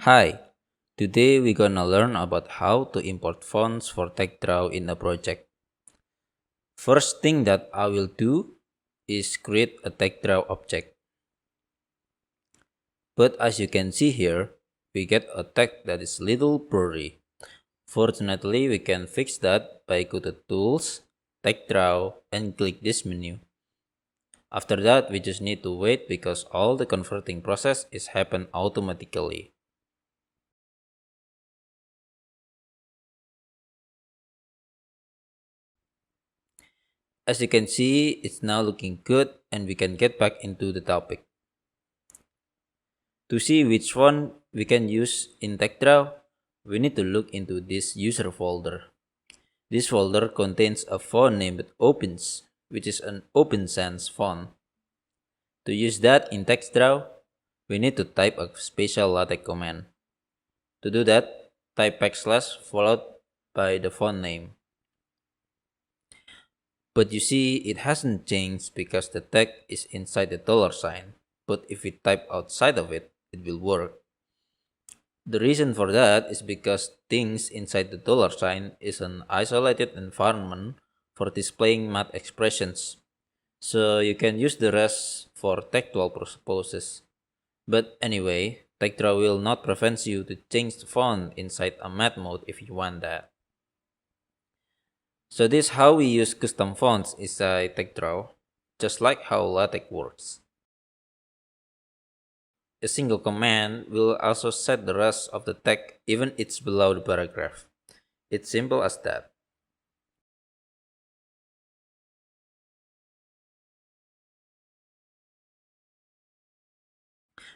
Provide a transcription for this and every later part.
Hi, today we're gonna learn about how to import fonts for TEXDraw in a project. First thing that I will do is create a TEXDraw object. But as you can see here, we get a text that is little blurry. Fortunately, we can fix that by go to Tools, TEXDraw, and click this menu. After that, we just need to wait because all the converting process is happen automatically. As you can see, it's now looking good and we can get back into the topic. To see which one we can use in TEXDraw, we need to look into this user folder. This folder contains a font named Opens, which is an open sans font. To use that in TEXDraw, we need to type a special LaTeX command. To do that, type \/ followed by the font name. But you see, it hasn't changed because the text is inside the $sign. But if we type outside of it, it will work. The reason for that is because things inside the $sign is an isolated environment for displaying math expressions. So you can use the rest for textual purposes. But anyway, TEXDraw will not prevent you to change the font inside a math mode if you want that. So this is how we use custom fonts inside TEXDraw, just like how LaTeX works. A single command will also set the rest of the text even it's below the paragraph. It's simple as that.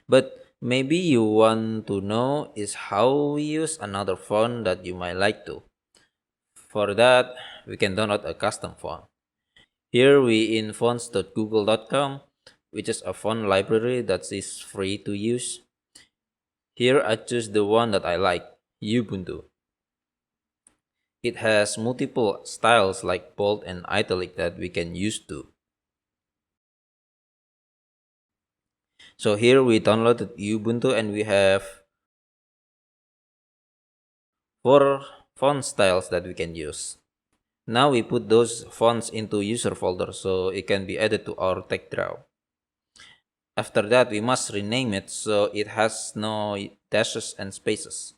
But maybe you want to know is how we use another font that you might like to. For that, we can download a custom font. Here we in fonts.google.com, which is a font library that is free to use. Here I choose the one that I like, Ubuntu. It has multiple styles like bold and italic that we can use too. So here we downloaded Ubuntu and we have 4 font styles that we can use. Now we put those fonts into user folder so it can be added to our TEXDraw. After that, we must rename it so it has no dashes and spaces.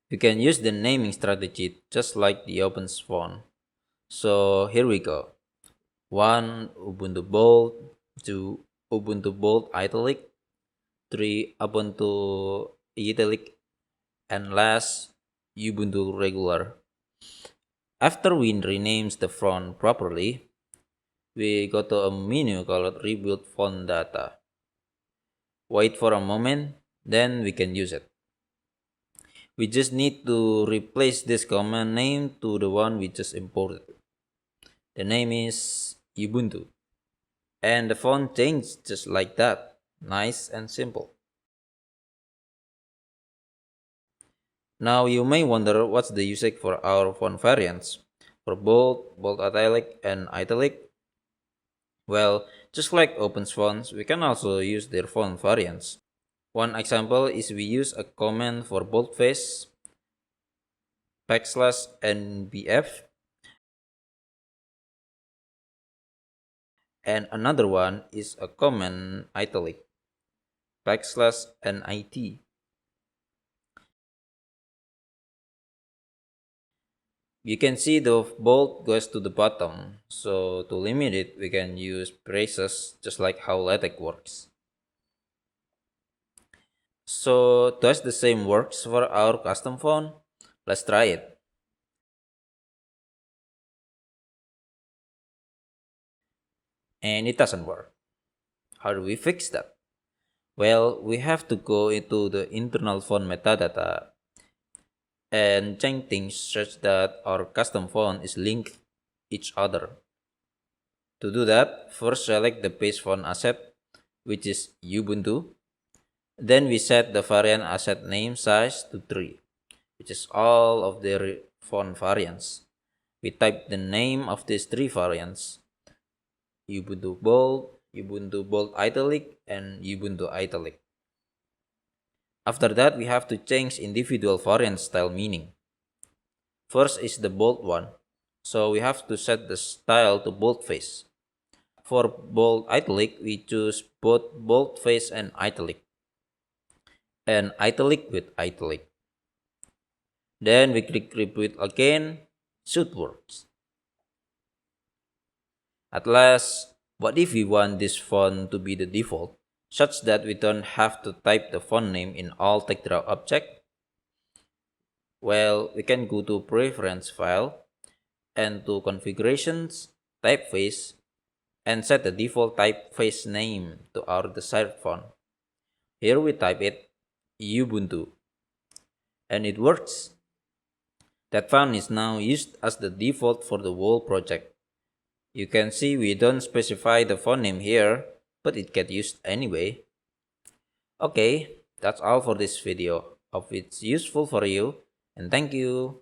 You can use the naming strategy just like the Opens font. So here we go. 1. Ubuntu Bold. 2. Ubuntu Bold Italic. 3. Ubuntu Italic. And last, Ubuntu Regular. After we renames the font properly, we go to a menu called Rebuild Font Data. Wait for a moment, then we can use it. We just need to replace this command name to the one we just imported. The name is Ubuntu. And the font changed just like that. Nice and simple. Now you may wonder what's the usage for our font variants. For bold, bold italic, and italic. Well, just like Opens fonts, we can also use their font variants. One example is we use a command for boldface, \NBF, and another one is a command italic, \NIT. You can see the bold goes to the bottom, so to limit it, we can use braces just like how LaTeX works. So does the same works for our custom font? Let's try it. And it doesn't work. How do we fix that? Well, we have to go into the internal font metadata and change things such that our custom font is linked each other. To do that, first select the base font asset, which is Ubuntu. Then we set the variant asset name size to 3, which is all of the font variants. We type the name of these 3 variants, Ubuntu Bold Italic, and Ubuntu Italic. After that, we have to change individual variant style meaning. First is the bold one, so we have to set the style to boldface. For bold italic, we choose both boldface and italic with italic. Then we click repeat again, should works. At last, what if we want this font to be the default, such that we don't have to type the font name in all TEXDraw object? Well, we can go to preference file and to configurations, typeface, and set the default typeface name to our desired font. Here we type it Ubuntu, and it works. That font is now used as the default for the whole project. You can see we don't specify the font name here, but it gets used anyway. Okay, that's all for this video. Hope it's useful for you, and thank you.